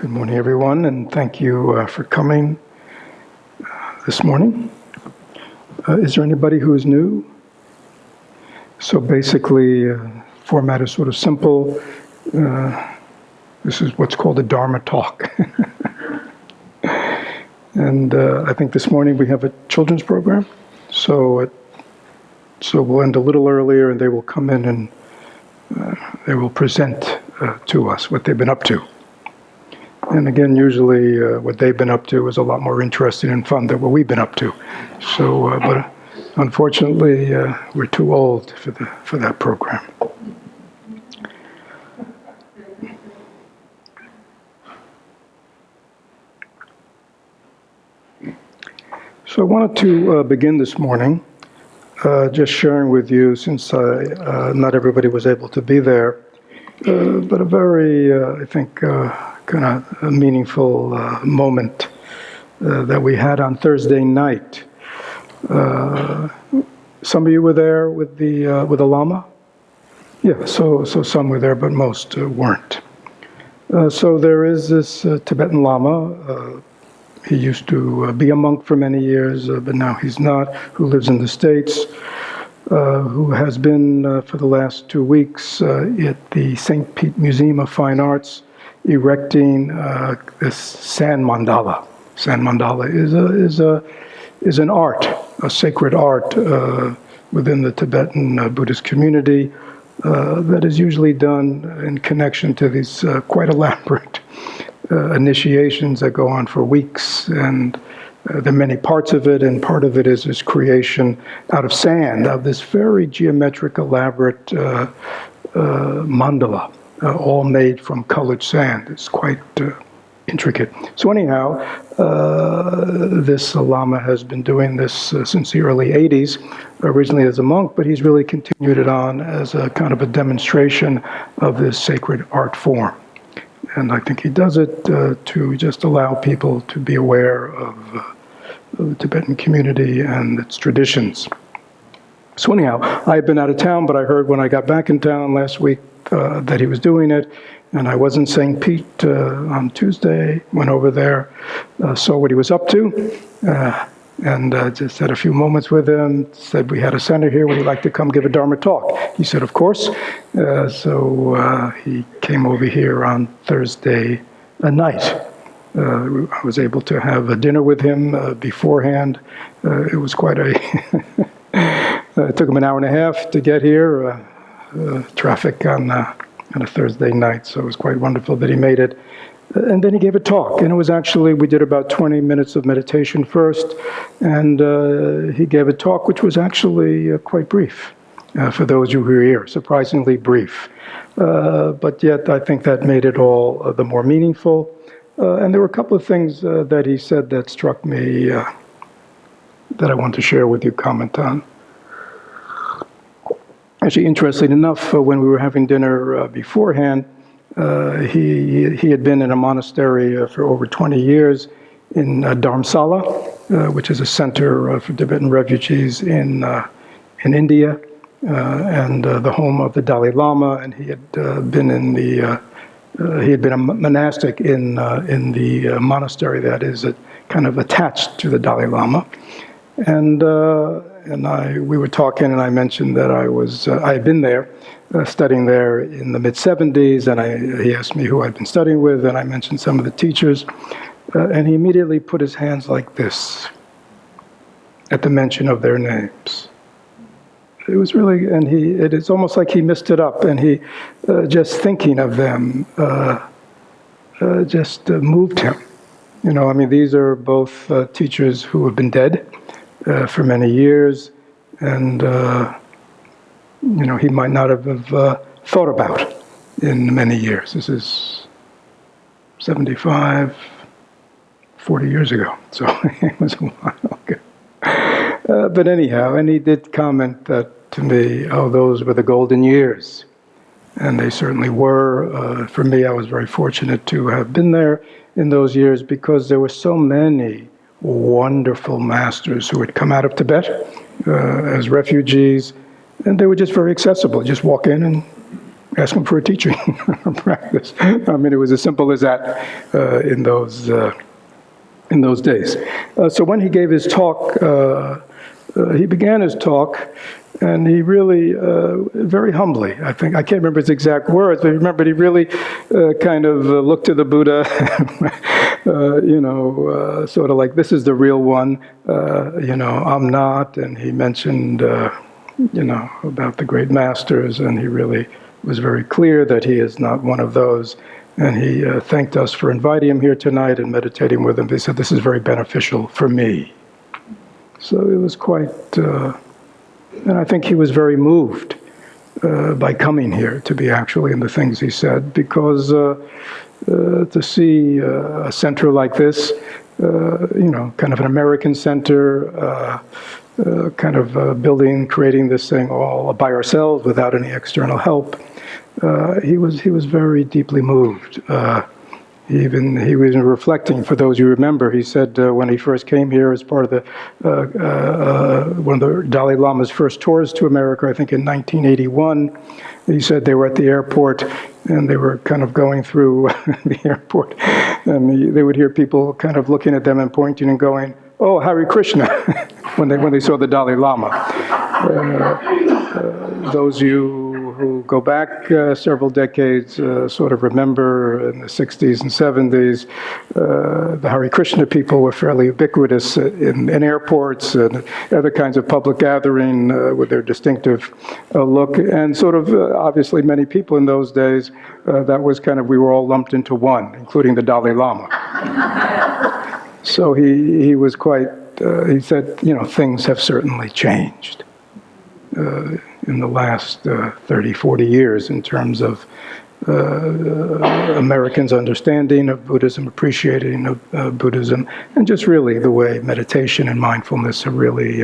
Good morning, everyone, and thank you for coming this morning. Is there anybody who is new? So basically, format is sort of simple. This is what's called a Dharma talk. And I think this morning we have a children's program. So we'll end a little earlier, and they will come in and they will present to us what they've been up to. And again, usually what they've been up to is a lot more interesting and fun than what we've been up to. So, but unfortunately, we're too old for that program. So I wanted to begin this morning just sharing with you, since not everybody was able to be there, but a very, I think, kind of a meaningful moment that we had on Thursday night. Some of you were there with the Lama? Yeah, so some were there, but most weren't. So there is this Tibetan Lama. He used to be a monk for many years, but now he's not, who lives in the States, who has been for the last 2 weeks at the St. Pete Museum of Fine Arts, erecting this sand mandala. Sand mandala is an art, a sacred art within the Tibetan Buddhist community that is usually done in connection to these quite elaborate initiations that go on for weeks, and there are many parts of it, and part of it is this creation out of sand of this very geometric, elaborate mandala. All made from colored sand. It's quite intricate. So anyhow, this Lama has been doing this since the early 80s, originally as a monk, but he's really continued it on as a kind of a demonstration of this sacred art form. And I think he does it to just allow people to be aware of the Tibetan community and its traditions. So anyhow, I had been out of town, but I heard when I got back in town last week that he was doing it, and I was in St. Pete on Tuesday, went over there, saw what he was up to, and just had a few moments with him, said we had a center here, would he like to come give a Dharma talk? He said, of course. So he came over here on Thursday night. I was able to have a dinner with him beforehand. It was quite a... It took him an hour and a half to get here. Traffic on a Thursday night, so it was quite wonderful that he made it. And then he gave a talk, and it was actually, we did about 20 minutes of meditation first, and he gave a talk which was actually quite brief for those who were here, surprisingly brief. But yet I think that made it all the more meaningful. And there were a couple of things that he said that struck me that I want to share with you, comment on. Actually, interestingly enough, when we were having dinner beforehand, he had been in a monastery for over 20 years in Dharamsala, which is a center for Tibetan refugees in India, and the home of the Dalai Lama. And he had been a monastic in the monastery that is kind of attached to the Dalai Lama. And we were talking, and I mentioned that I had been there, studying there in the mid-70s, and he asked me who I'd been studying with, and I mentioned some of the teachers, and he immediately put his hands like this at the mention of their names. It was really, and it's almost like he missed it up, and he, just thinking of them, just moved him. You know, I mean, these are both teachers who have been dead for many years, and he might not have thought about in many years. This is 75, 40 years ago, so it was a while ago. But anyhow, and he did comment that to me, oh, those were the golden years. And they certainly were. For me, I was very fortunate to have been there in those years because there were so many wonderful masters who had come out of Tibet as refugees, and they were just very accessible. Just walk in and ask him for a teaching practice. I mean, it was as simple as that in those days. So when he gave his talk, he began his talk, and he really, very humbly, I think, I can't remember his exact words, but I remember he really kind of looked to the Buddha, sort of like, this is the real one, I'm not, and he mentioned, about the great masters, and he really was very clear that he is not one of those. And he thanked us for inviting him here tonight and meditating with him. He said, this is very beneficial for me. So it was quite, and I think he was very moved by coming here to be actually in the things he said, because to see a center like this, kind of an American center, kind of creating this thing all by ourselves without any external help. He was very deeply moved. He was reflecting. For those who remember, he said when he first came here as part of the one of the Dalai Lama's first tours to America, I think in 1981. He said they were at the airport and they were kind of going through the airport, and they would hear people kind of looking at them and pointing and going, "Oh, Hare Krishna," when they saw the Dalai Lama. Those of you who go back several decades sort of remember in the 60s and 70s, the Hare Krishna people were fairly ubiquitous in airports and other kinds of public gathering with their distinctive look. And sort of, obviously, many people in those days, that was kind of, we were all lumped into one, including the Dalai Lama. So he was quite, he said, things have certainly changed in the last 30, 40 years in terms of Americans' understanding of Buddhism, appreciating of Buddhism, and just really the way meditation and mindfulness have really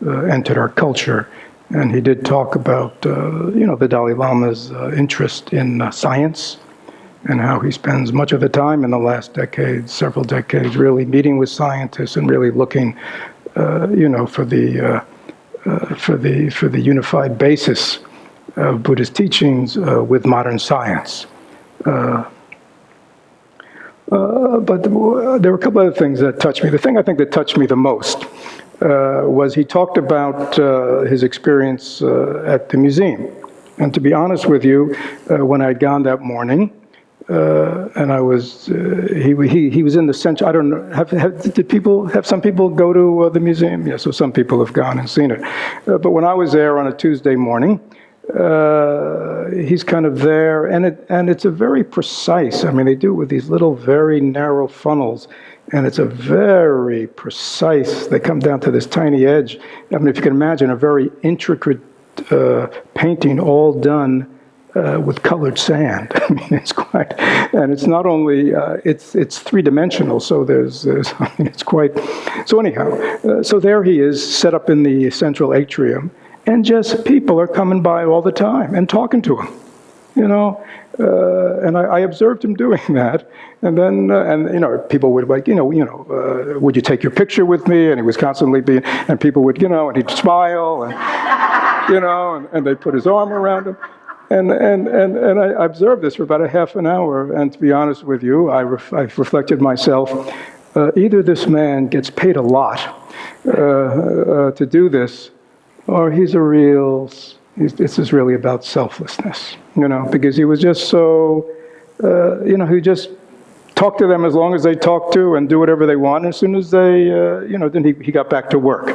entered our culture. And he did talk about, the Dalai Lama's interest in science, and how he spends much of the time in the last decade, several decades, really meeting with scientists and really looking, for the unified basis of Buddhist teachings with modern science. But there were a couple other things that touched me. The thing I think that touched me the most was he talked about his experience at the museum. And to be honest with you, when I'd gone that morning, and I was, he was in the center. I don't know, have some people go to the museum? Yeah, so some people have gone and seen it. But when I was there on a Tuesday morning, he's kind of there, and it's a very precise, they do it with these little very narrow funnels, and it's a very precise, they come down to this tiny edge. If you can imagine, a very intricate painting all done with colored sand. It's quite, and it's not only, it's three-dimensional, so it's quite, so anyhow, so there he is, set up in the central atrium, and just people are coming by all the time and talking to him, and I observed him doing that, and then, people would like, would you take your picture with me? And he was constantly and people would, and he'd smile, and, and they'd put his arm around him. And I observed this for about a half an hour, and to be honest with you, I reflected myself, either this man gets paid a lot to do this, or this is really about selflessness, because he was just so, he just talked to them as long as they talked to and do whatever they want, and as soon as they, then he got back to work.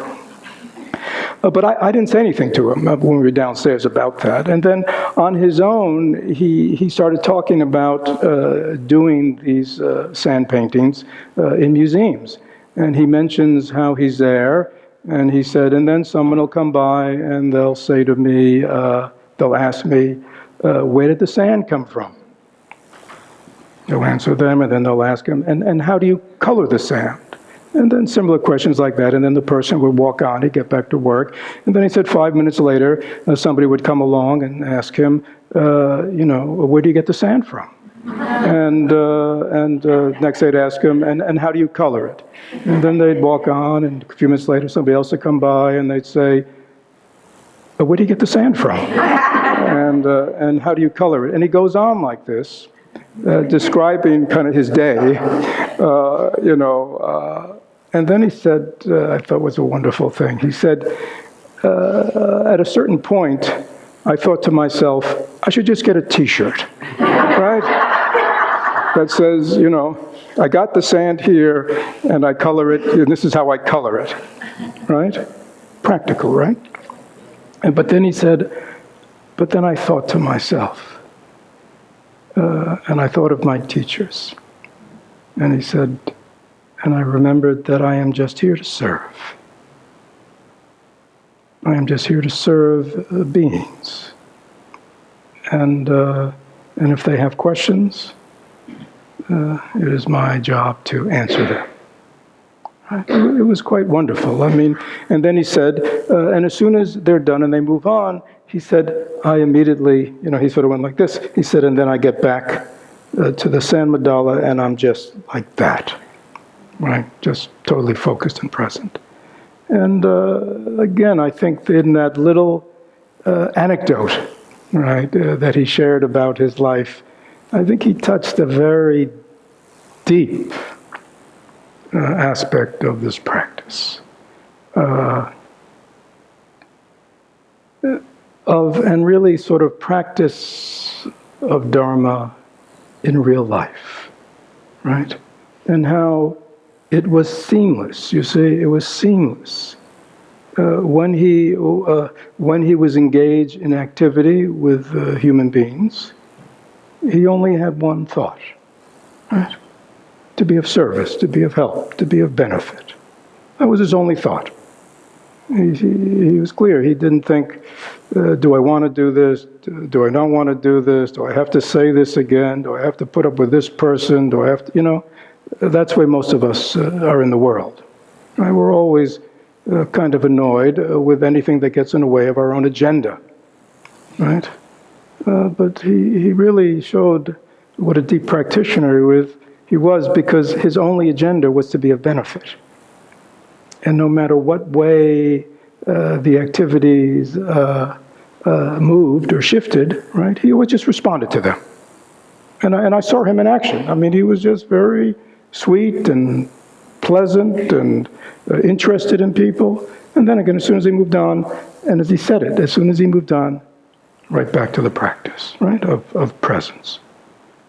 But I didn't say anything to him when we were downstairs about that. And then on his own, he started talking about doing these sand paintings in museums. And he mentions how he's there, and he said, and then someone will come by and they'll say to me, they'll ask me, where did the sand come from? They'll answer them, and then they'll ask him, and how do you color the sand? And then similar questions like that, and then the person would walk on, he'd get back to work. And then he said 5 minutes later, somebody would come along and ask him, where do you get the sand from? And next they'd ask him, and how do you color it? And then they'd walk on, and a few minutes later somebody else would come by and they'd say, where do you get the sand from? And how do you color it? And he goes on like this, describing kind of his day, and then he said, I thought was a wonderful thing. He said, at a certain point, I thought to myself, I should just get a T-shirt, right? That says, I got the sand here, and I color it, and this is how I color it, right? Practical, right? But then he said, but then I thought to myself, and I thought of my teachers. And he said, and I remembered that I am just here to serve. I am just here to serve beings. And if they have questions, it is my job to answer them. Right? It was quite wonderful. And then he said, and as soon as they're done and they move on, he said, I immediately, he sort of went like this. He said, and then I get back to the sand mandala, and I'm just like that, right? Just totally focused and present. And again, I think in that little anecdote, right, that he shared about his life, I think he touched a very deep aspect of this practice. And really sort of practice of Dharma in real life, right? And how it was seamless. You see, it was seamless. When he was engaged in activity with human beings, he only had one thought, right? To be of service, to be of help, to be of benefit. That was his only thought. He was clear. He didn't think, do I want to do this? Do I not want to do this? Do I have to say this again? Do I have to put up with this person? Do I have to, that's where most of us are in the world. Right? We're always kind of annoyed with anything that gets in the way of our own agenda. Right? But he really showed what a deep practitioner he was, because his only agenda was to be of benefit. And no matter what way the activities moved or shifted, right, he always just responded to them. And I saw him in action. He was just very sweet and pleasant and interested in people. And then again, as soon as he moved on, and as he said it, as soon as he moved on, right back to the practice, right, of presence.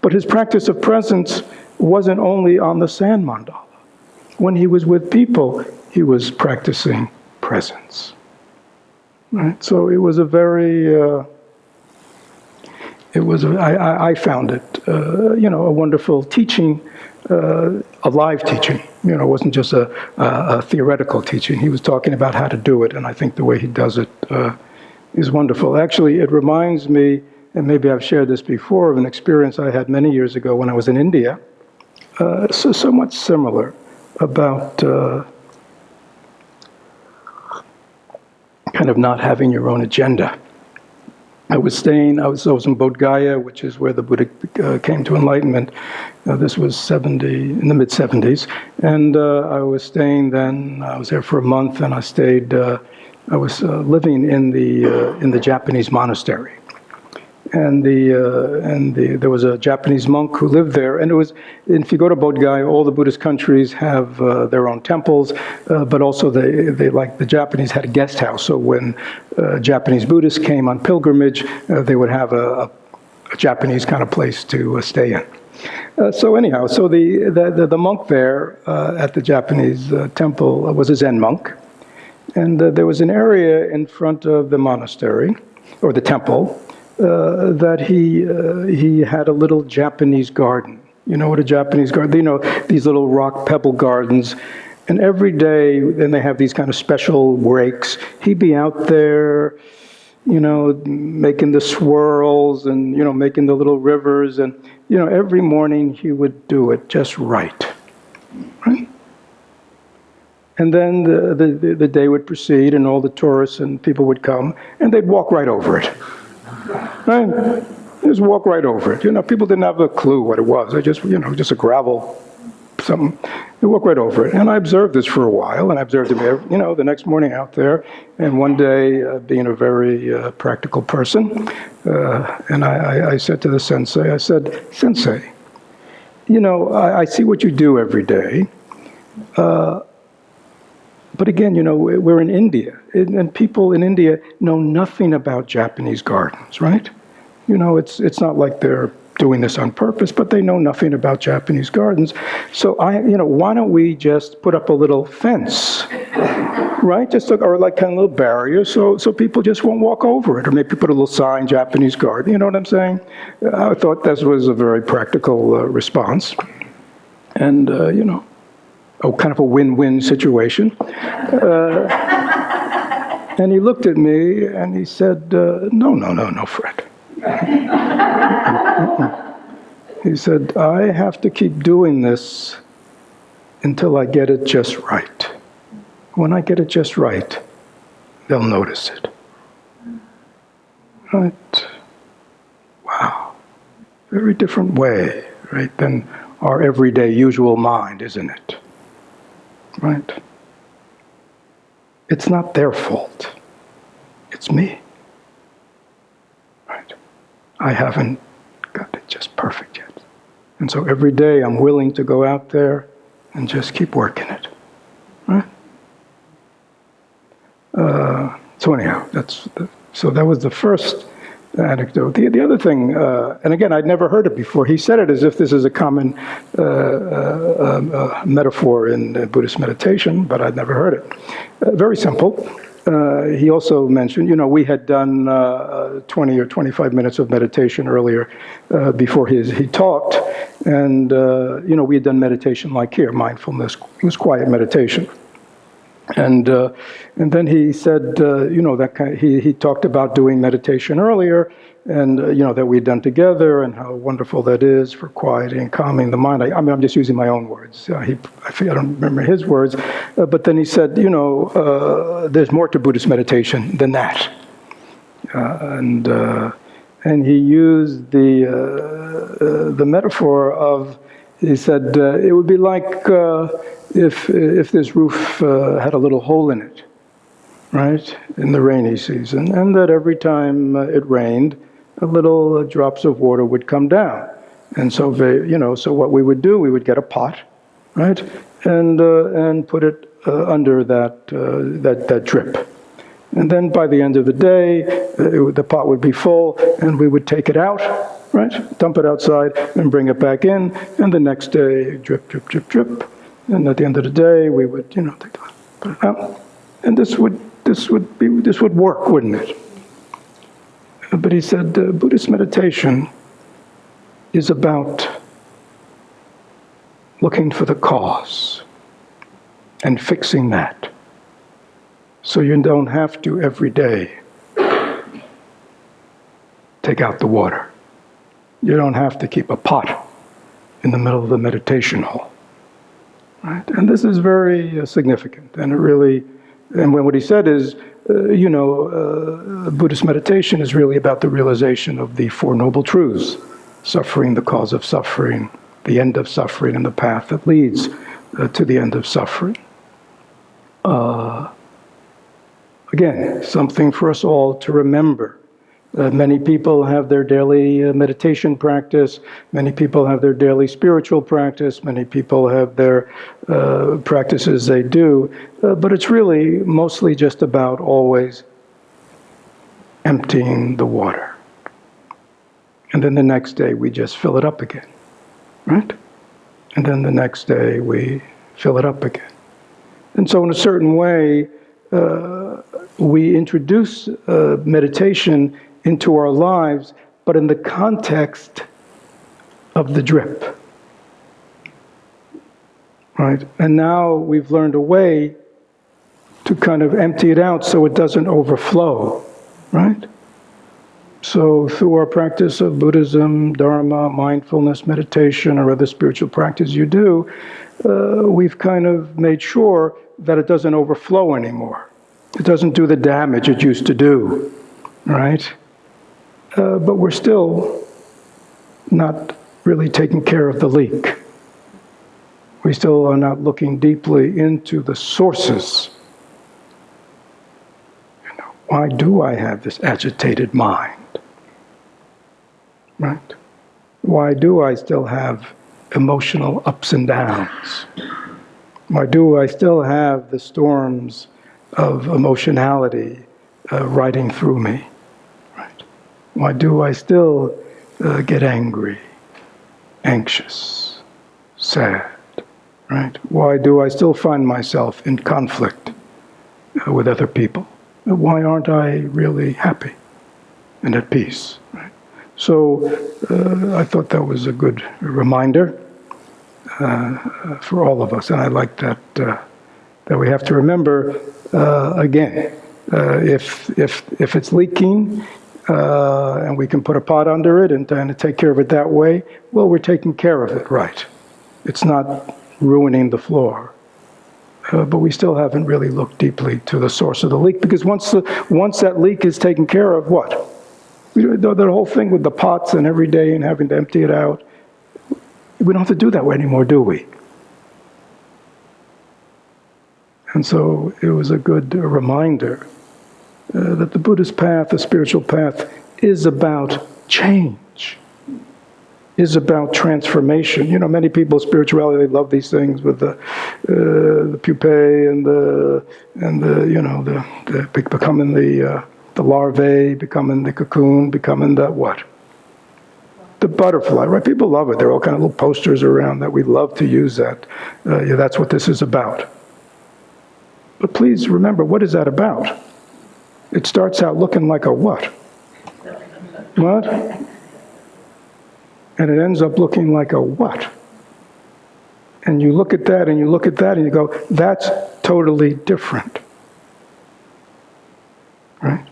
But his practice of presence wasn't only on the sand mandala. When he was with people, he was practicing presence. Right? So it was a very, I found it, a wonderful teaching, a live teaching. It wasn't just a theoretical teaching. He was talking about how to do it, and I think the way he does it is wonderful. Actually, it reminds me, and maybe I've shared this before, of an experience I had many years ago when I was in India, so somewhat similar, about kind of not having your own agenda. I was in Bodh Gaya, which is where the Buddha came to enlightenment. This was in the mid-70s. And I was staying then, I was there for a month, and I was living in the Japanese monastery. And there was a Japanese monk who lived there, and if you go to Bodh Gaya, all the Buddhist countries have their own temples, but also they like the Japanese had a guest house. So when Japanese Buddhists came on pilgrimage, they would have a Japanese kind of place to stay in. So anyhow, so the monk there at the Japanese temple was a Zen monk, and there was an area in front of the monastery or the temple. That he had a little Japanese garden. You know what a Japanese garden? These little rock pebble gardens. And every day, then they have these kind of special breaks. He'd be out there, making the swirls and, making the little rivers. And, every morning he would do it just right. Right? And then the day would proceed, and all the tourists and people would come, and they'd walk right over it. Right? Just walk right over it. People didn't have a clue what it was. They just, just a gravel something. He walked right over it. And I observed this for a while, and I observed him, the next morning out there. And one day, being a very practical person, and I said to the sensei, I said, "Sensei, I see what you do every day. But again, we're in India, and people in India know nothing about Japanese gardens, right? It's not like they're doing this on purpose, but they know nothing about Japanese gardens. So why don't we just put up a little fence, right? Or like kind of a little barrier, so people just won't walk over it, or maybe put a little sign, Japanese garden. You know what I'm saying? I thought this was a very practical response, and kind of a win-win situation. And he looked at me and he said, "No, Fred." He said, "I have to keep doing this until I get it just right. When I get it just right, they'll notice it." Right? Wow. Very different way, right, than our everyday usual mind, isn't it? Right? It's not their fault. It's me. Right? I haven't got it just perfect yet. And so every day I'm willing to go out there and just keep working it. Right? So anyhow, so that was the first anecdote. The other thing, and again, I'd never heard it before. He said it as if this is a common metaphor in Buddhist meditation, but I'd never heard it. Very simple. He also mentioned, we had done 20 or 25 minutes of meditation earlier before he talked, and we had done meditation like here, mindfulness. It was quiet meditation. And then he said, he talked about doing meditation earlier, and that we'd done together, and how wonderful that is for quieting and calming the mind. I'm just using my own words. I don't remember his words, but then he said, there's more to Buddhist meditation than that, and he used the metaphor of. He said it would be like if this roof had a little hole in it, right, in the rainy season, and that every time it rained, a little drops of water would come down, and so so what we would do, we would get a pot, right, and put it under that drip, and then by the end of the day, the pot would be full, and we would take it out. Right? Dump it outside and bring it back in, and the next day, drip, drip, drip, drip. And at the end of the day, we would, put it out. And this would work, wouldn't it? But he said, Buddhist meditation is about looking for the cause and fixing that. So you don't have to every day take out the water. You don't have to keep a pot in the middle of the meditation hall, right? And this is very significant, and what he said is, Buddhist meditation is really about the realization of the Four Noble Truths: suffering, the cause of suffering, the end of suffering, and the path that leads to the end of suffering. Again, something for us all to remember. Many people have their daily meditation practice. Many people have their daily spiritual practice. Many people have their practices they do. But it's really mostly just about always emptying the water. And then the next day we just fill it up again, right? And then the next day we fill it up again. And so in a certain way, we introduce meditation into our lives, but in the context of the drip, right? And now we've learned a way to kind of empty it out so it doesn't overflow, right? So through our practice of Buddhism, Dharma, mindfulness, meditation, or other spiritual practice you do, we've kind of made sure that it doesn't overflow anymore. It doesn't do the damage it used to do, right? But we're still not really taking care of the leak, We still are not looking deeply into the sources. Why do I have this agitated mind? Right? Why do I still have emotional ups and downs? Why do I still have the storms of emotionality riding through me? Right? Why do I still get angry, anxious, sad? Right? Why do I still find myself in conflict with other people? Why aren't I really happy and at peace? Right? So I thought that was a good reminder for all of us, and I like that that we have to remember again. If it's leaking and we can put a pot under it and take care of it that way, well, we're taking care of it right. It's not ruining the floor. But we still haven't really looked deeply to the source of the leak, because once that leak is taken care of, what? The whole thing with the pots and every day and having to empty it out, we don't have to do that way anymore, do we? And so it was a good reminder that the Buddhist path, the spiritual path, is about change, is about transformation. You know, many people, spirituality, they love these things with the pupae and the becoming the larvae, becoming the cocoon, becoming the what? The butterfly, right? People love it. There are all kind of little posters around that. We love to use that. Yeah, that's what this is about. But please remember, what is that about? It starts out looking like a what? What? And it ends up looking like a what? And you look at that and you look at that and you go, that's totally different. Right?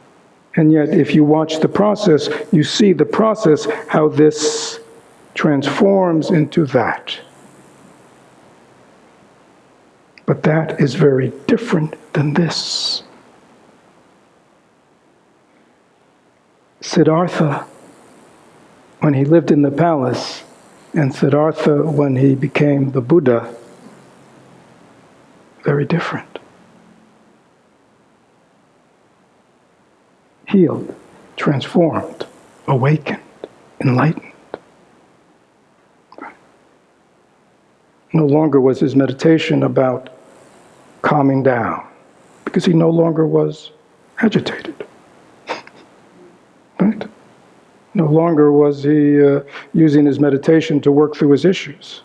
And yet, if you watch the process, you see the process, how this transforms into that. But that is very different than this. Siddhartha, when he lived in the palace, and Siddhartha, when he became the Buddha, very different. Healed, transformed, awakened, enlightened. No longer was his meditation about calming down, because he no longer was agitated. Right? No longer was he using his meditation to work through his issues.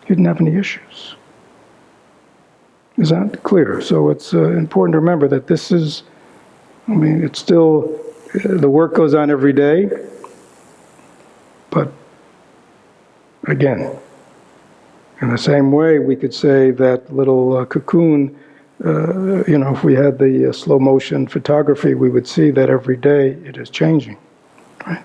He didn't have any issues. Is that clear? So it's important to remember that this is, it's still, the work goes on every day, but again, in the same way we could say that little cocoon, if we had the slow motion photography, we would see that every day it is changing. Right?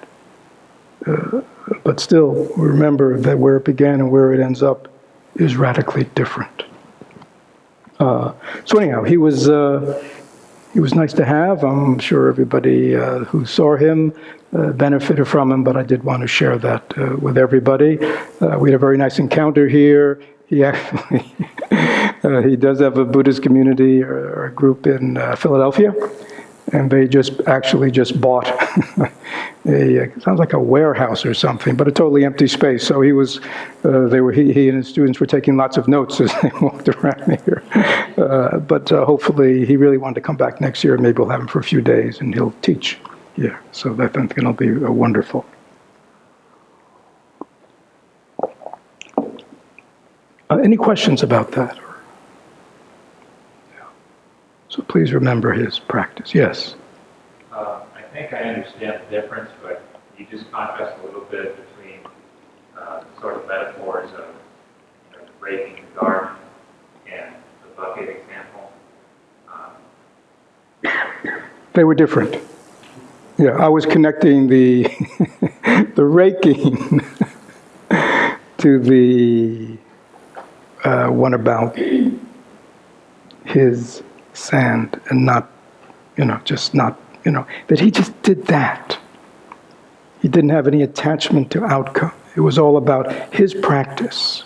But still, remember that where it began and where it ends up is radically different. So anyhow, he was nice to have. I'm sure everybody who saw him benefited from him, but I did want to share that with everybody. We had a very nice encounter here. He actually, he does have a Buddhist community or a group in Philadelphia. And they just bought sounds like a warehouse or something, but a totally empty space. So he and his students were taking lots of notes as they walked around here. But hopefully he really wanted to come back next year. Maybe we'll have him for a few days and he'll teach here. So I think it'll be wonderful. Any questions about that? So please remember his practice. Yes? I think I understand the difference, but you just contrast a little bit between sort of metaphors of breaking the garden and the bucket example. They were different. Yeah, I was connecting the the raking to the one about his sand and not, that he just did that. He didn't have any attachment to outcome. It was all about his practice.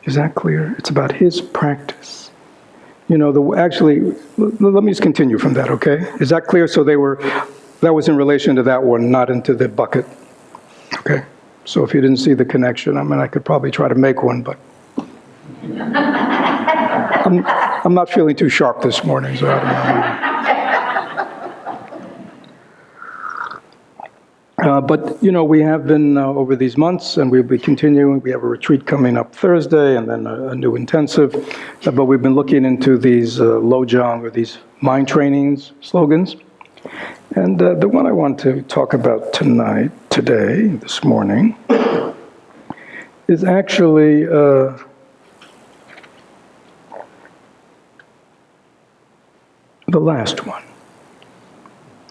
Is that clear? It's about his practice. Actually, let me just continue from that, okay? Is that clear? So that was in relation to that one, not into the bucket. Okay? So if you didn't see the connection, I could probably try to make one, but I'm not feeling too sharp this morning, so I don't know. But we have been over these months, and we'll be continuing. We have a retreat coming up Thursday, and then a new intensive. But we've been looking into these Lojong, or these mind trainings slogans. And the one I want to talk about this morning, is actually the last one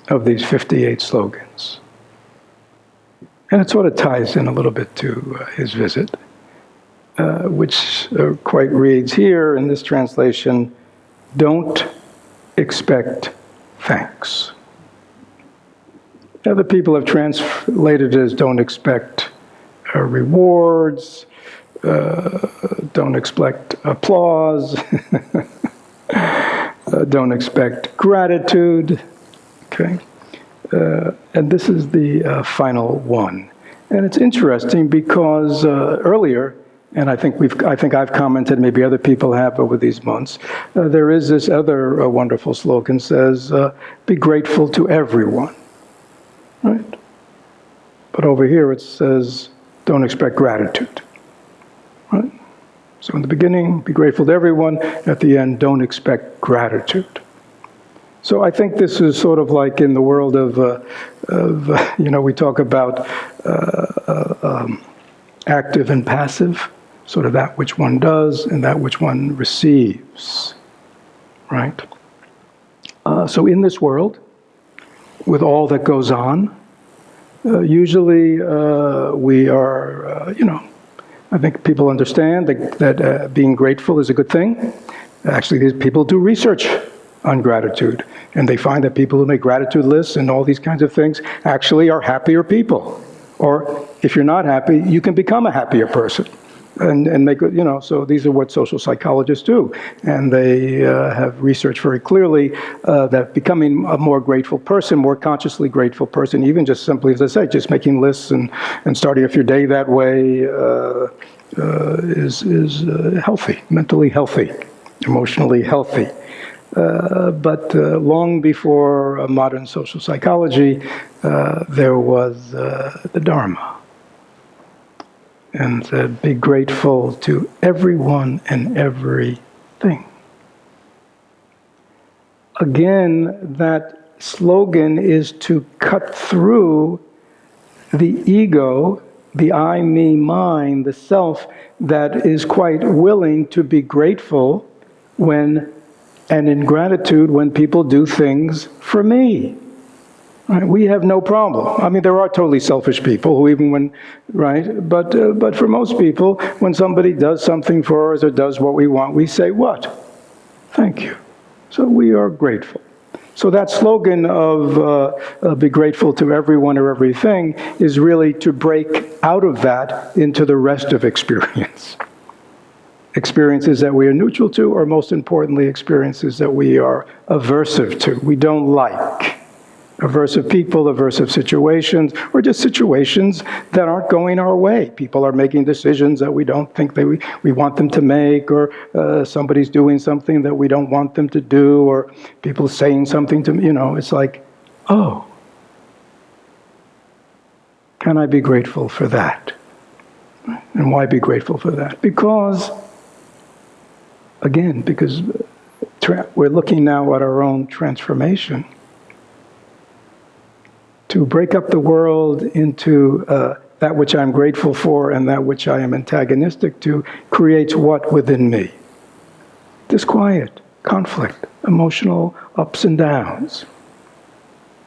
of these 58 slogans. And it sort of ties in a little bit to his visit, which quite reads here in this translation, "Don't expect thanks." Other people have translated it as "don't expect rewards, don't expect applause, don't expect gratitude." Okay? And this is the final one. And it's interesting because earlier, and I think I've commented, maybe other people have over these months, there is this other wonderful slogan says, "Be grateful to everyone." Right? But over here it says, "Don't expect gratitude." Right? So in the beginning, be grateful to everyone. At the end, don't expect gratitude. So I think this is sort of like in the world of we talk about active and passive, sort of that which one does and that which one receives, right? So in this world, with all that goes on, usually we are, I think people understand that being grateful is a good thing. Actually, these people do research on gratitude, and they find that people who make gratitude lists and all these kinds of things actually are happier people. Or if you're not happy, you can become a happier person. And make it, so these are what social psychologists do. And they have researched very clearly that becoming a more grateful person, more consciously grateful person, even just simply, as I say, just making lists and starting off your day that way is healthy, mentally healthy, emotionally healthy. But long before modern social psychology, there was the Dharma. And said, be grateful to everyone and everything. Again, that slogan is to cut through the ego, the I, me, mine, the self that is quite willing to be grateful when, and in gratitude when people do things for me. Right? We have no problem. I mean, there are totally selfish people who even when, right? But for most people, when somebody does something for us or does what we want, we say what? Thank you. So we are grateful. So that slogan of be grateful to everyone or everything is really to break out of that into the rest of experience. Experiences that we are neutral to, or most importantly, experiences that we are aversive to, we don't like. Aversive people, aversive situations, or just situations that aren't going our way. People are making decisions that we don't think we want them to make, or somebody's doing something that we don't want them to do, or people saying something to me, it's like, oh, can I be grateful for that? And why be grateful for that? Because we're looking now at our own transformation. To break up the world into that which I'm grateful for and that which I am antagonistic to creates what within me? Disquiet, conflict, emotional ups and downs.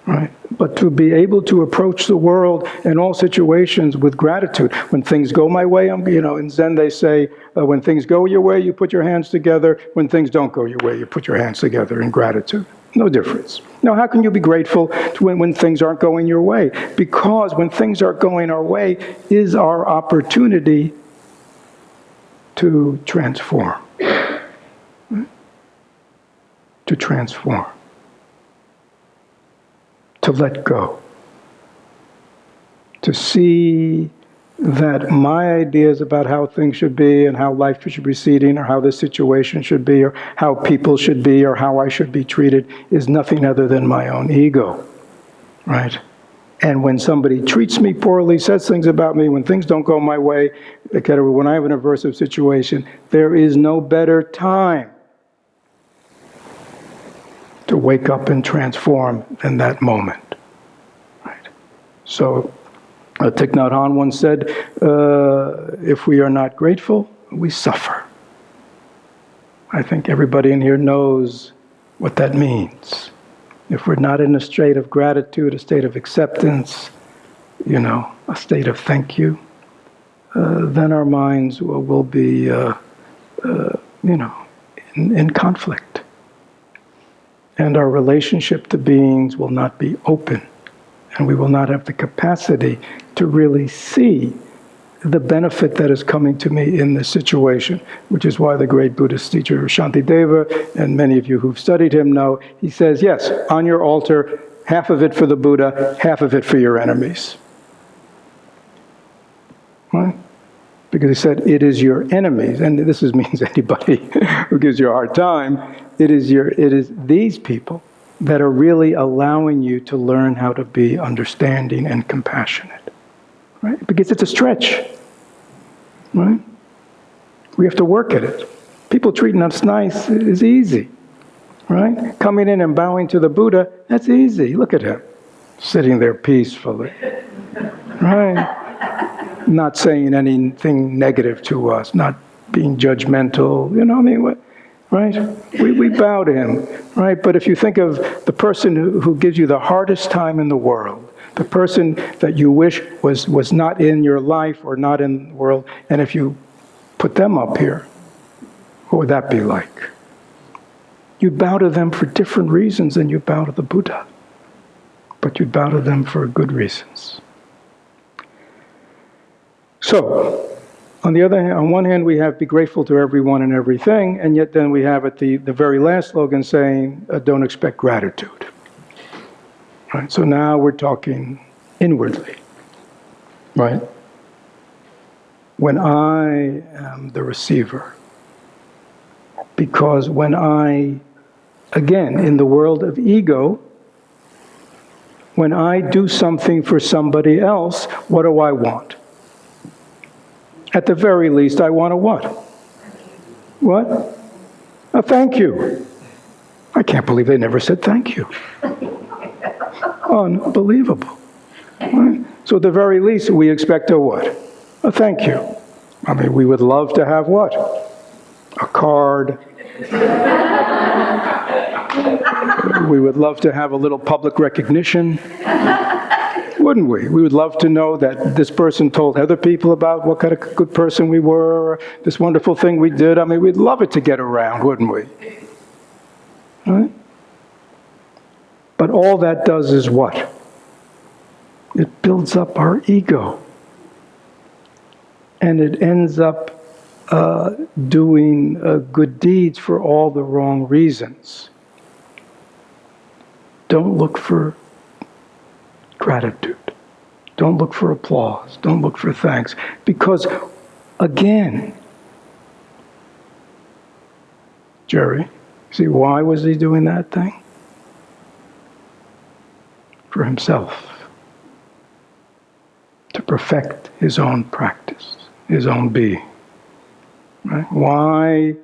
Right? But to be able to approach the world in all situations with gratitude. When things go my way, in Zen they say, when things go your way, you put your hands together. When things don't go your way, you put your hands together in gratitude. No difference. Now, how can you be grateful to when things aren't going your way? Because when things aren't going our way is our opportunity to transform. Right? To transform. To let go. To see that my ideas about how things should be and how life should be proceeding or how this situation should be or how people should be or how I should be treated is nothing other than my own ego, right? And when somebody treats me poorly, says things about me, when things don't go my way, when I have an aversive situation, there is no better time to wake up and transform than that moment, right? So, Thich Nhat Hanh once said, if we are not grateful, we suffer. I think everybody in here knows what that means. If we're not in a state of gratitude, a state of acceptance, a state of thank you, then our minds will be, in conflict. And our relationship to beings will not be open. And we will not have the capacity to really see the benefit that is coming to me in this situation, which is why the great Buddhist teacher Shantideva, and many of you who've studied him know, he says, yes, on your altar, half of it for the Buddha, half of it for your enemies. Right? Because he said, it is your enemies, and this means anybody who gives you a hard time, it is these people that are really allowing you to learn how to be understanding and compassionate, right? Because it's a stretch, right? We have to work at it. People treating us nice is easy, right? Coming in and bowing to the Buddha, that's easy. Look at him, sitting there peacefully, right? Not saying anything negative to us, not being judgmental, right? We bow to him, right? But if you think of the person who gives you the hardest time in the world, the person that you wish was not in your life or not in the world, and if you put them up here, what would that be like? You'd bow to them for different reasons than you bow to the Buddha. But you'd bow to them for good reasons. So, on the other hand, on one hand, we have be grateful to everyone and everything, and yet then we have at the very last slogan saying, don't expect gratitude. Right? So now we're talking inwardly, right? When I am the receiver, because when I, again, in the world of ego, when I do something for somebody else, what do I want? At the very least, I want a what? What? A thank you. I can't believe they never said thank you. Unbelievable. Right? So at the very least, we expect a what? A thank you. I mean, we would love to have what? A card. We would love to have a little public recognition. Wouldn't we? We would love to know that this person told other people about what kind of good person we were, or this wonderful thing we did. I mean, we'd love it to get around, wouldn't we? Right? But all that does is what? It builds up our ego. And it ends up doing good deeds for all the wrong reasons. Don't look for gratitude. Don't look for applause. Don't look for thanks. Because, again, Jerry, see, why was he doing that thing? For himself. To perfect his own practice, his own being. Right? Why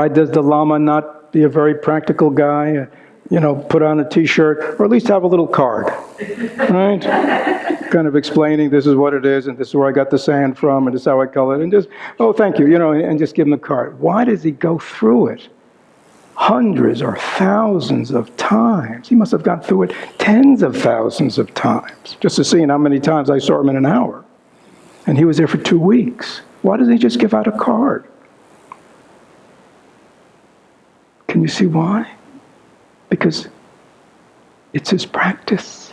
does the Lama not be a very practical guy? Put on a t-shirt, or at least have a little card, right? Kind of explaining this is what it is, and this is where I got the sand from, and this is how I color it, and just, oh, thank you, and just give him the card. Why does he go through it hundreds or thousands of times? He must have gone through it tens of thousands of times, just to see how many times I saw him in an hour. And he was there for 2 weeks. Why doesn't he just give out a card? Can you see why? Because it's his practice.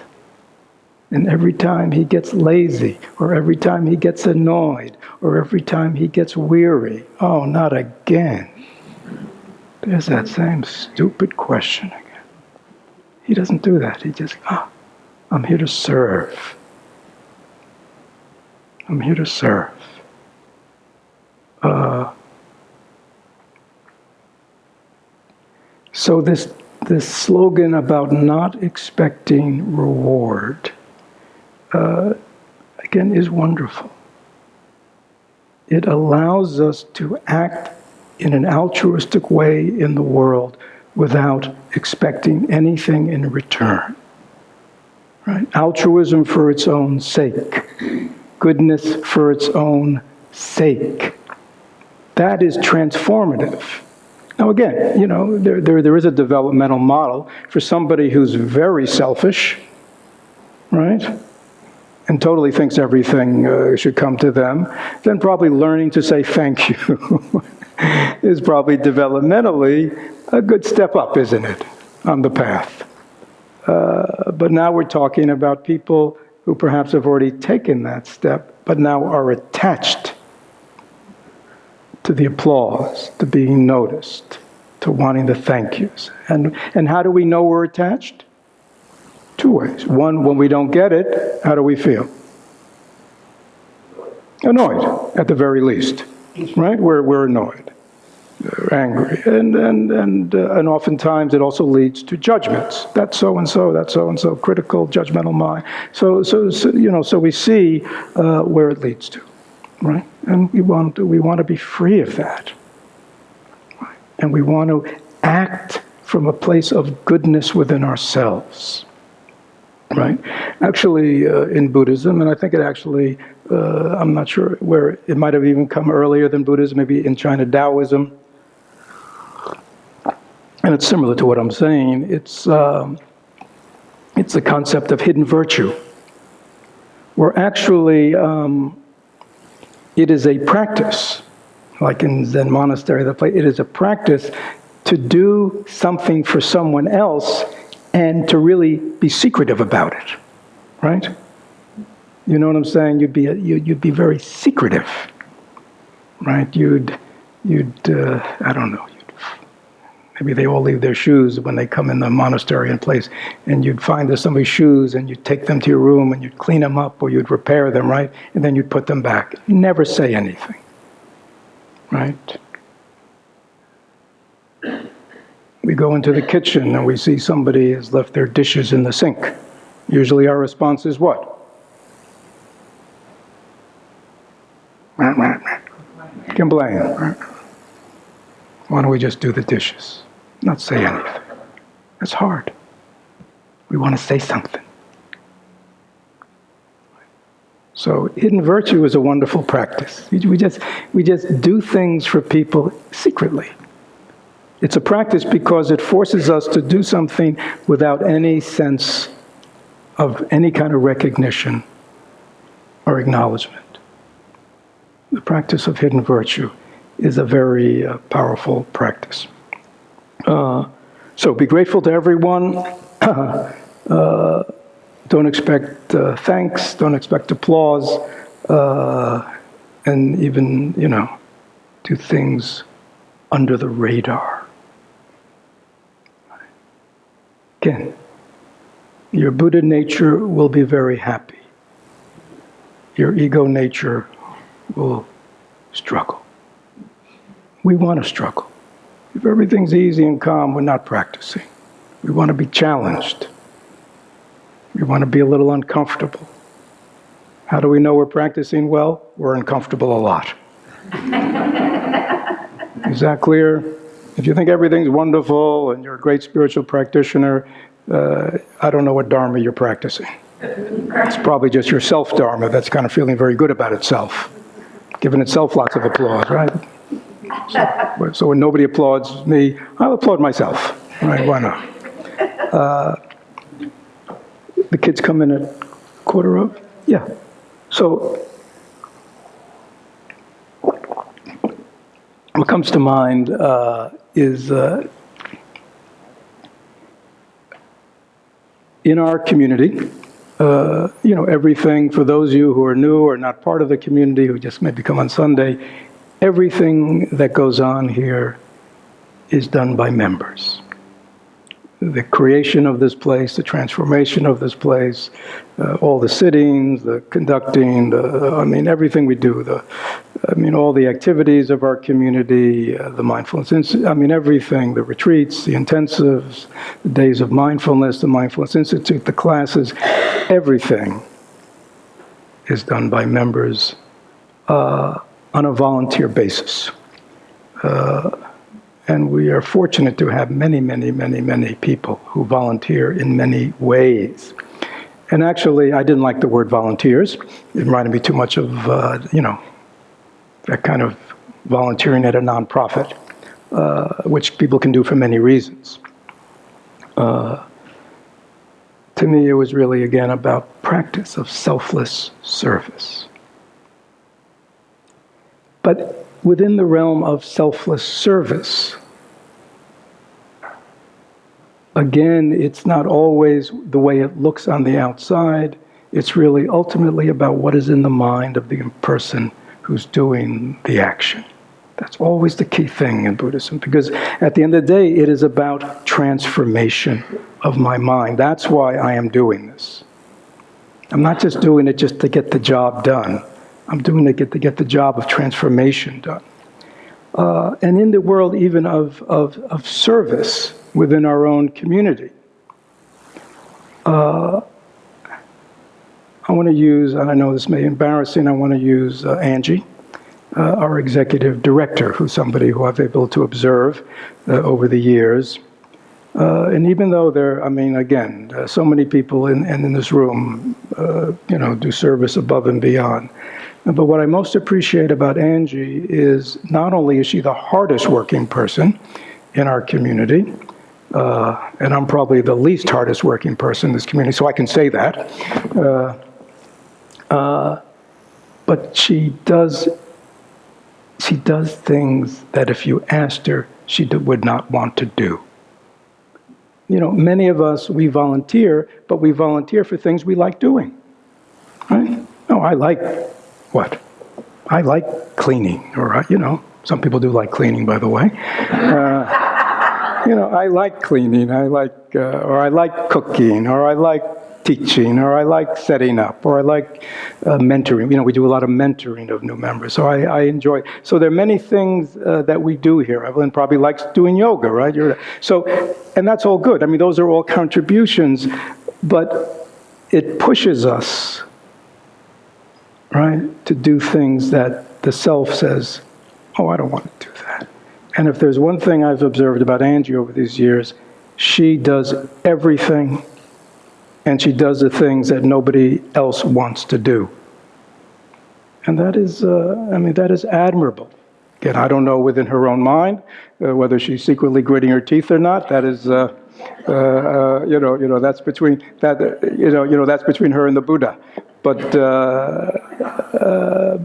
And every time he gets lazy, or every time he gets annoyed, or every time he gets weary, oh, not again. There's that same stupid question again. He doesn't do that. He just, I'm here to serve. I'm here to serve. So this slogan about not expecting reward, again, is wonderful. It allows us to act in an altruistic way in the world without expecting anything in return. Right? Altruism for its own sake. Goodness for its own sake. That is transformative. Now again, there is a developmental model for somebody who's very selfish, right? And totally thinks everything should come to them, then probably learning to say thank you is probably developmentally a good step up, isn't it, on the path. But now we're talking about people who perhaps have already taken that step, but now are attached to the applause, to being noticed, to wanting the thank yous. And how do we know we're attached? Two ways. One, when we don't get it, how do we feel? Annoyed, at the very least. Right? We're annoyed. We're angry. And oftentimes it also leads to judgments. That's so-and-so, that's so-and-so, critical, judgmental mind. So we see where it leads to. Right? And we want to be free of that. Right? And we want to act from a place of goodness within ourselves. Right? Actually, in Buddhism, and I think it actually, I'm not sure where, it might have even come earlier than Buddhism, maybe in China, Taoism. And it's similar to what I'm saying. It's the concept of hidden virtue, where actually it is a practice, like in Zen monastery, it is a practice to do something for someone else and to really be secretive about it, right? You know what I'm saying? You'd be very secretive, right? You'd I don't know. Maybe they all leave their shoes when they come in the monastery and place, and you'd find there's somebody's shoes, and you'd take them to your room, and you'd clean them up, or you'd repair them, right? And then you'd put them back. You never say anything, right? We go into the kitchen, and we see somebody has left their dishes in the sink. Usually our response is what? Complain. Why don't we just do the dishes? Not say anything. That's hard. We want to say something. So hidden virtue is a wonderful practice. We just do things for people secretly. It's a practice because it forces us to do something without any sense of any kind of recognition or acknowledgement. The practice of hidden virtue is a very powerful practice. So be grateful to everyone. Don't expect thanks, don't expect applause, and even, do things under the radar. Again, your Buddha nature will be very happy. Your ego nature will struggle. We want to struggle. If everything's easy and calm, we're not practicing. We want to be challenged. We want to be a little uncomfortable. How do we know we're practicing well? We're uncomfortable a lot. Is that clear? If you think everything's wonderful and you're a great spiritual practitioner, I don't know what Dharma you're practicing. It's probably just your self-Dharma that's kind of feeling very good about itself, giving itself lots of applause, right? So when nobody applauds me, I'll applaud myself. Right? Why not? The kids come in at 1:15? Yeah. So what comes to mind is in our community, everything, for those of you who are new or not part of the community, who just maybe come on Sunday, everything that goes on here is done by members. The creation of this place, the transformation of this place, all the sittings, the conducting, everything we do, all the activities of our community, the mindfulness, everything, the retreats, the intensives, the days of mindfulness, the Mindfulness Institute, the classes, everything is done by members on a volunteer basis. And we are fortunate to have many, many, many, many people who volunteer in many ways. And actually, I didn't like the word volunteers. It reminded me too much of, that kind of volunteering at a nonprofit, which people can do for many reasons. To me, it was really, again, about practice of selfless service. But within the realm of selfless service, again, it's not always the way it looks on the outside. It's really ultimately about what is in the mind of the person who's doing the action. That's always the key thing in Buddhism, because at the end of the day, it is about transformation of my mind. That's why I am doing this. I'm not just doing it just to get the job done. I'm doing it to get the job of transformation done. And in the world even of service within our own community, I want to use, and I know this may be embarrassing, I want to use Angie, our executive director, who's somebody who I've been able to observe over the years. And even though so many people in this room, do service above and beyond. But what I most appreciate about Angie is not only is she the hardest working person in our community, and I'm probably the least hardest working person in this community, so I can say that. But she does things that if you asked her, she would not want to do. Many of us, we volunteer, but we volunteer for things we like doing. Right? Oh, I like what? I like cleaning, or, some people do like cleaning, by the way. I like cleaning, or I like cooking, or I like teaching, or I like setting up, or I like mentoring. We do a lot of mentoring of new members, so I enjoy. So there are many things that we do here. Evelyn probably likes doing yoga, right? And that's all good. Those are all contributions, but it pushes us, right, to do things that the self says, oh, I don't want to do that. And if there's one thing I've observed about Angie over these years, she does everything, and she does the things that nobody else wants to do. And that is, that is admirable. Again, I don't know within her own mind whether she's secretly gritting her teeth or not. That is, that's between that's between her and the Buddha. But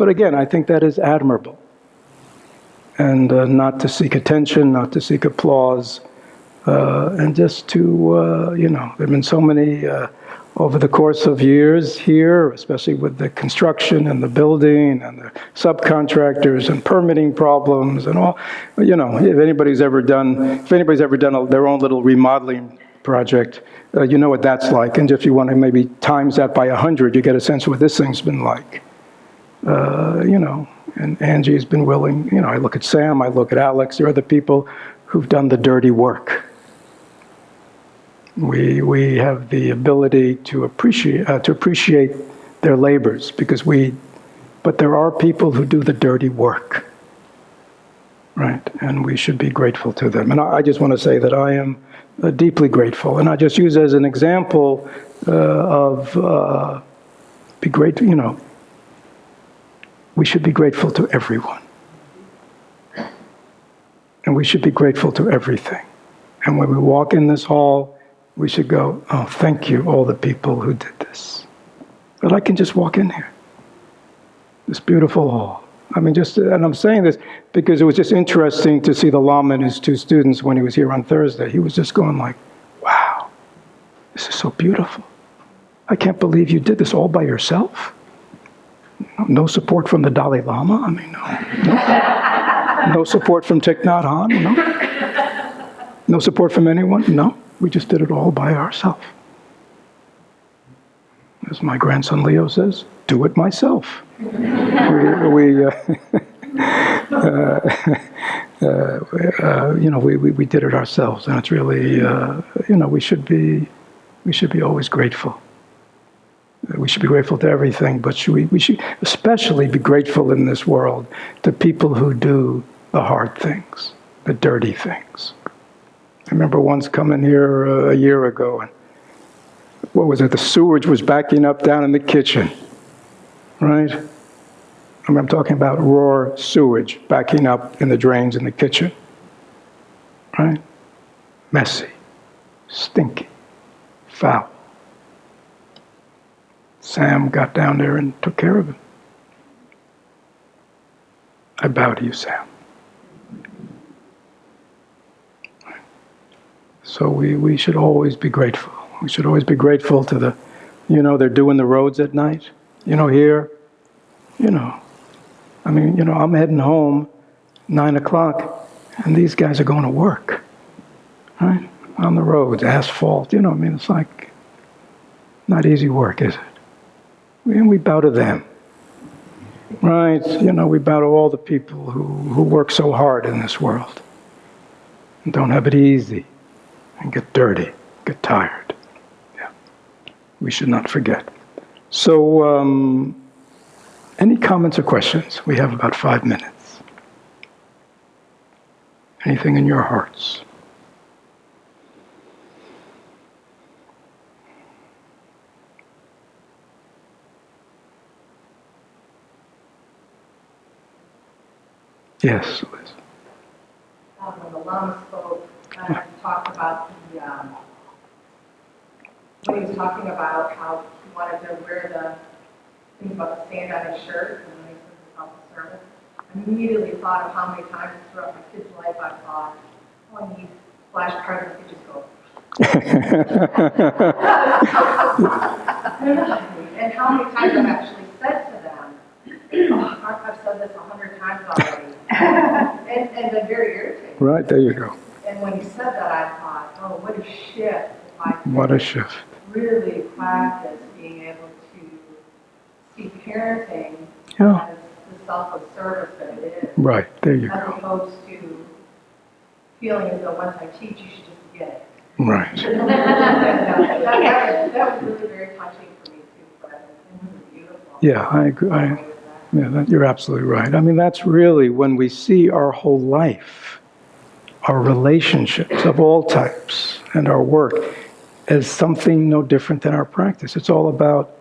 again, I think that is admirable. And not to seek attention, not to seek applause, and just to, there have been so many, over the course of years here, especially with the construction and the building and the subcontractors and permitting problems and all, if anybody's ever done their own little remodeling project, you know what that's like. And if you want to maybe times that by 100, you get a sense of what this thing's been like. And Angie's been willing, I look at Sam, I look at Alex, there are other people who've done the dirty work. We have the ability to appreciate their labors but there are people who do the dirty work, right? And we should be grateful to them. And I just want to say that I am deeply grateful. And I just use as an example be grateful, we should be grateful to everyone. And we should be grateful to everything. And when we walk in this hall, we should go, oh, thank you, all the people who did this. But I can just walk in here. This beautiful hall. And I'm saying this because it was just interesting to see the Lama and his two students when he was here on Thursday. He was just going like, wow, this is so beautiful. I can't believe you did this all by yourself. No support from the Dalai Lama. I mean, no support from Thich Nhat Hanh. No support from anyone. No, we just did it all by ourselves. As my grandson Leo says, do it myself. We did it ourselves, and it's really, we should be always grateful. We should be grateful to everything, but we should especially be grateful in this world to people who do the hard things, the dirty things. I remember once coming here a year ago, and what was it? The sewage was backing up down in the kitchen, right? I'm talking about raw sewage backing up in the drains in the kitchen, right? Messy, stinky, foul. Sam got down there and took care of it. I bow to you, Sam. So we should always be grateful. We should always be grateful to the, they're doing the roads at night, here, I'm heading home 9 o'clock, and these guys are going to work, right? On the roads, asphalt, it's like not easy work, is it? We bow to them, right? We bow to all the people who work so hard in this world and don't have it easy and get dirty, get tired. Yeah, we should not forget. So, any comments or questions? We have about 5 minutes. Anything in your hearts? Yes, Liz. When the Lama spoke, he talked about when he was talking about how he wanted to wear the thing about the sand on his shirt and when he said the self-service, I immediately thought of how many times throughout my kid's life I thought, oh, I need flashcards, I could just go. And how many times I've actually said to them, oh, I've said this 100 times already, and been very irritated. Right, there you go. And when he said that, I thought, oh, what a shift if I could What a shift. really practice being able to see parenting Yeah. as the selfless service that it is. Right, there you As go. opposed to feeling as though once I teach, you should just get it. Right. That was really very touching for me too, but it was beautiful. Yeah, I agree. You're absolutely right. I mean, that's really when we see our whole life, our relationships of all types, and our work as something no different than our practice. It's all about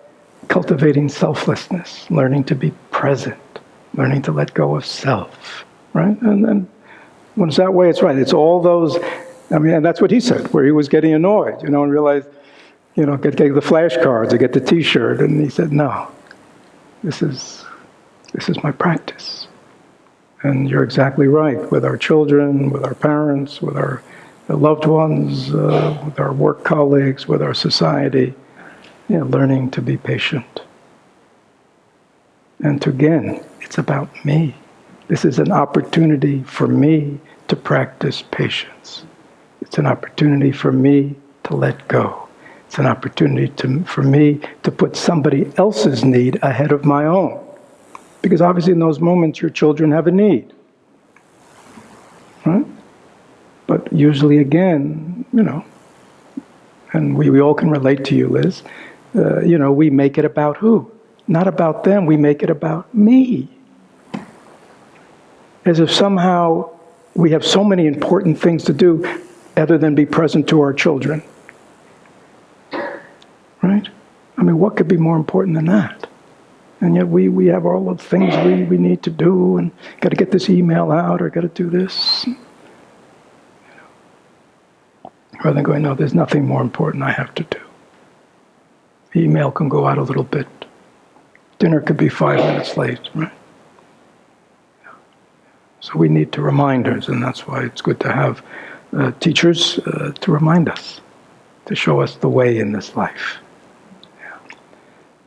cultivating selflessness, learning to be present, learning to let go of self, right? And then when it's that way, it's right. It's all those, and that's what he said, where he was getting annoyed, and realized, get the flashcards or get the T-shirt, and he said, no, this is my practice. And you're exactly right, with our children, with our parents, with our loved ones, with our work colleagues, with our society, learning to be patient. And again, it's about me. This is an opportunity for me to practice patience. It's an opportunity for me to let go. It's an opportunity for me to put somebody else's need ahead of my own. Because obviously in those moments, your children have a need. Right? But usually again, and we all can relate to you, Liz, we make it about who? Not about them, we make it about me. As if somehow we have so many important things to do other than be present to our children. Right? I mean, what could be more important than that? And yet we have all the things we need to do, and got to get this email out, or got to do this. Rather than going, no, there's nothing more important I have to do. The email can go out a little bit. Dinner could be 5 minutes late, right? So we need to reminders, and that's why it's good to have teachers to remind us, to show us the way in this life. Yeah.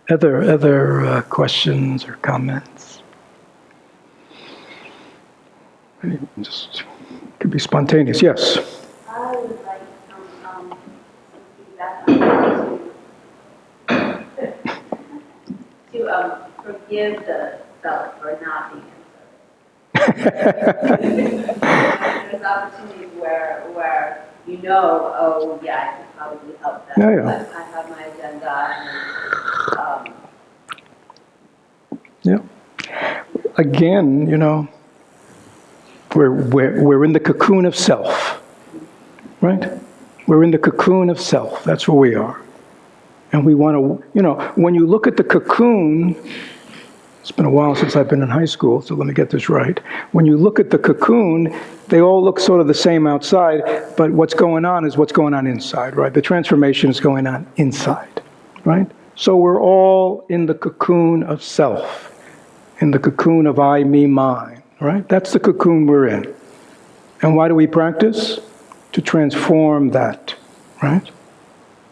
Other questions or comments? Just could be spontaneous. Yes. I would like some feedback on to forgive the self for not being in service. There's opportunities where you know, oh yeah, I could probably help them. Yeah. But I have my agenda and Yeah. Again, we're in the cocoon of self, right? We're in the cocoon of self. That's where we are. And we want to, when you look at the cocoon, it's been a while since I've been in high school, so let me get this right. When you look at the cocoon, they all look sort of the same outside, but what's going on is what's going on inside, right? The transformation is going on inside, right? So we're all in the cocoon of self, in the cocoon of I, me, mine, right? That's the cocoon we're in. And why do we practice? To transform that, right?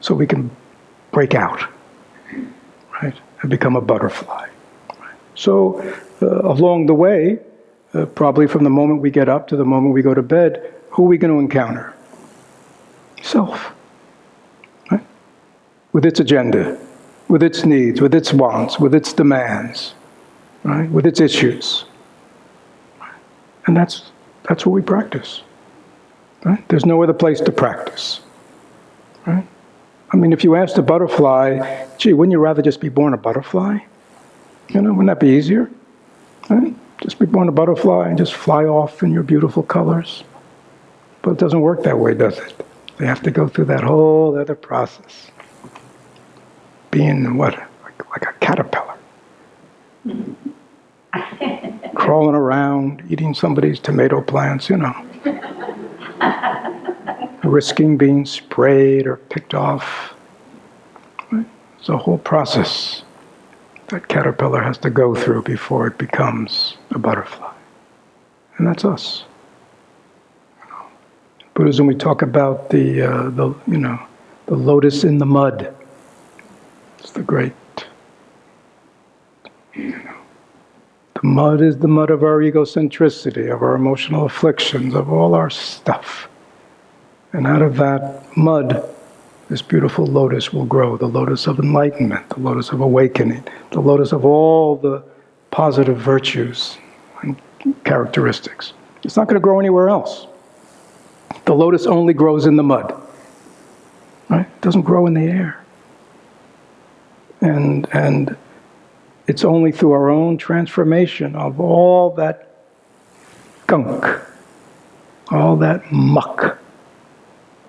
So we can break out, right? And become a butterfly. So along the way, probably from the moment we get up to the moment we go to bed, who are we going to encounter? Self, right? With its agenda, with its needs, with its wants, with its demands, right? With its issues. And that's what we practice, right? There's no other place to practice, right? I mean, if you asked a butterfly, gee, wouldn't you rather just be born a butterfly? Wouldn't that be easier? Right? Just be born a butterfly and just fly off in your beautiful colors. But it doesn't work that way, does it? They have to go through that whole other process. Being what? Like a caterpillar. Crawling around, eating somebody's tomato plants, Risking being sprayed or picked off. Right? It's a whole process that caterpillar has to go through before it becomes a butterfly. And that's us. In Buddhism, we talk about the lotus in the mud. It's the great, the mud is the mud of our egocentricity, of our emotional afflictions, of all our stuff. And out of that mud, this beautiful lotus will grow, the lotus of enlightenment, the lotus of awakening, the lotus of all the positive virtues and characteristics. It's not going to grow anywhere else. The lotus only grows in the mud, right? It doesn't grow in the air. And it's only through our own transformation of all that gunk, all that muck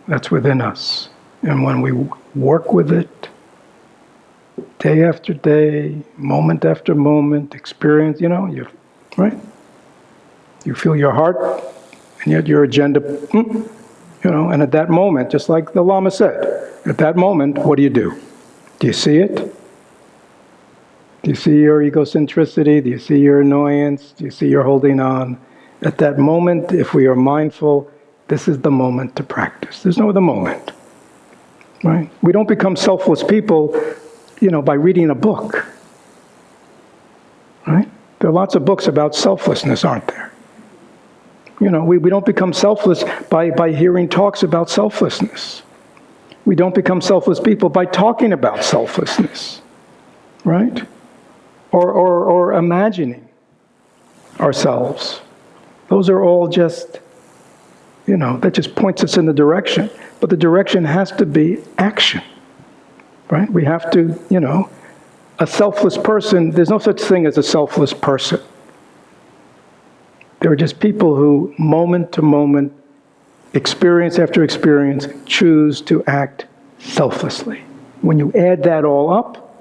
that's within us. And when we work with it, day after day, moment after moment, experience, right? You feel your heart, and yet your agenda, and at that moment, just like the Lama said, at that moment, what do? Do you see it? Do you see your egocentricity? Do you see your annoyance? Do you see your holding on? At that moment, if we are mindful, this is the moment to practice. There's no other moment. Right? We don't become selfless people, by reading a book. Right? There are lots of books about selflessness, aren't there? We don't become selfless by hearing talks about selflessness. We don't become selfless people by talking about selflessness. Right? Or imagining ourselves. Those are all just, that just points us in the direction. But the direction has to be action, right? We have to, a selfless person, there's no such thing as a selfless person. There are just people who, moment to moment, experience after experience, choose to act selflessly. When you add that all up,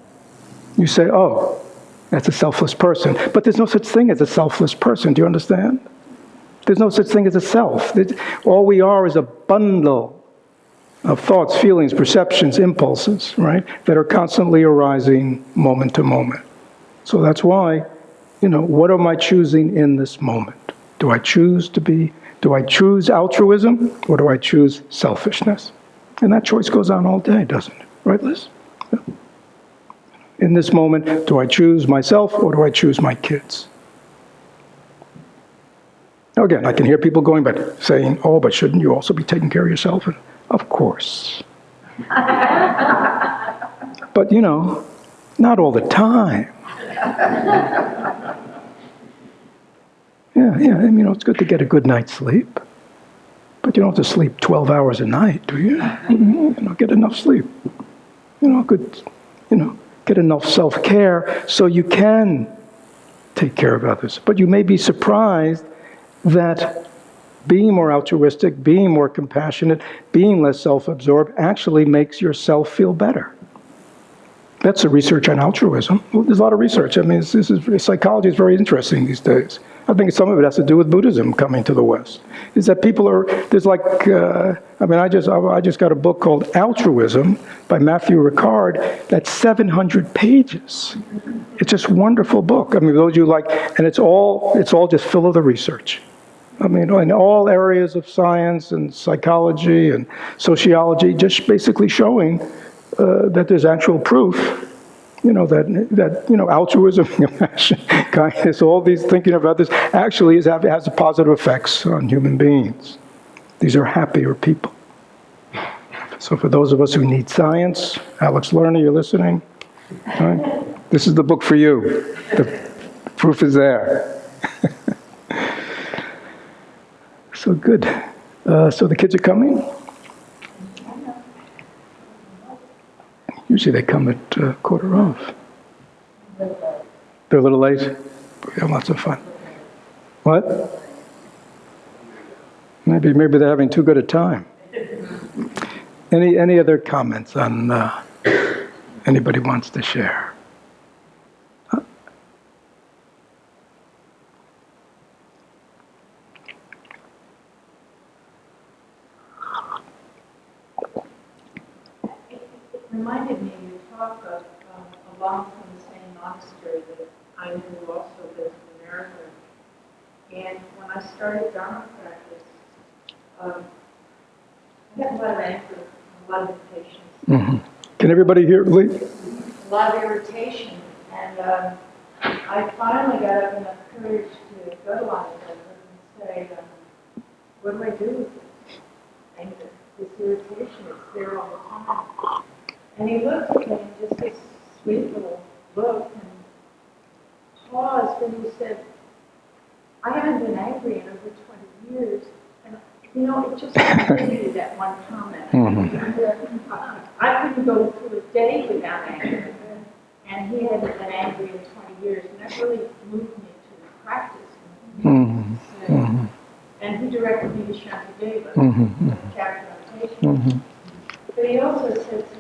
you say, oh, that's a selfless person. But there's no such thing as a selfless person, do you understand? There's no such thing as a self. All we are is a bundle of thoughts, feelings, perceptions, impulses, right, that are constantly arising moment to moment. So that's why, what am I choosing in this moment? Do I choose altruism, or do I choose selfishness? And that choice goes on all day, doesn't it? Right, Liz? Yeah. in this moment, do I choose myself or do I choose my kids? Now again, I can hear people going, but saying, oh, but shouldn't you also be taking care of yourself? And of course. But, you know, not all the time. Yeah, and, you know, it's good to get a good night's sleep. But you don't have to sleep 12 hours a night, do you? You know, get enough sleep. You know, good, you know, get enough self-care so you can take care of others. But you may be surprised that being more altruistic, being more compassionate, being less self-absorbed actually makes yourself feel better. That's the research on altruism. Well, there's a lot of research. I mean, psychology is very interesting these days. I think some of it has to do with Buddhism coming to the West. Is that people are, there's like, I just got a book called Altruism by Matthew Ricard that's 700 pages. It's just a wonderful book. I mean, those you like, and it's all just full of the research. I mean, in all areas of science and psychology and sociology, just basically showing that there's actual proof, you know, that you know, altruism, compassion, kindness, all these thinking of others actually has positive effects on human beings. These are happier people. So for those of us who need science, Alex Lerner, you're listening? Right? This is the book for you. The proof is there. So good. So the kids are coming? Usually they come at 1:15. They're a little late? We have lots of fun. What? Maybe they're having too good a time. Any other comments on anybody wants to share? It reminded me, you talk of a monk from the same monastery that I knew who also lives in America. And when I started Dharma practice, I had a lot of anger, a lot of irritation. Mm-hmm. Can everybody hear, Lee? A lot of irritation. And I finally got up enough courage to go to Lama and say, what do I do with this anger, this irritation? It's there all the time. And he looked at me and just this sweet little look and paused and he said, I haven't been angry in over 20 years. And, you know, it just hit me, that one comment. Mm-hmm. I couldn't go through a day without anger. And he hadn't been angry in 20 years. And that really moved me to practice. Mm-hmm. Mm-hmm. And he directed me to Shantideva, chapter on patience. Mm-hmm. But he also said to me,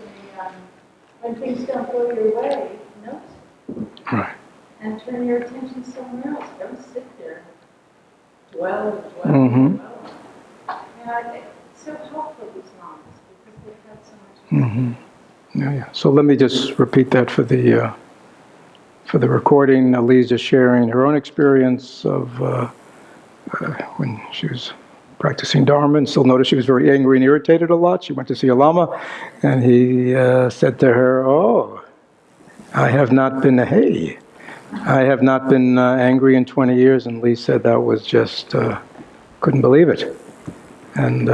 when things don't go your way, notice it. Right. And turn your attention somewhere else. Don't sit there and dwell and dwell and dwell. And I think it's so helpful, these monks, because they've had so much experience. Yeah. So let me just repeat that for the recording. Lee's just sharing her own experience of when she was practicing Dharma, and still noticed she was very angry and irritated a lot. She went to see a Lama, and he said to her, oh, I have not been angry in 20 years. And Lee said that was just, couldn't believe it. And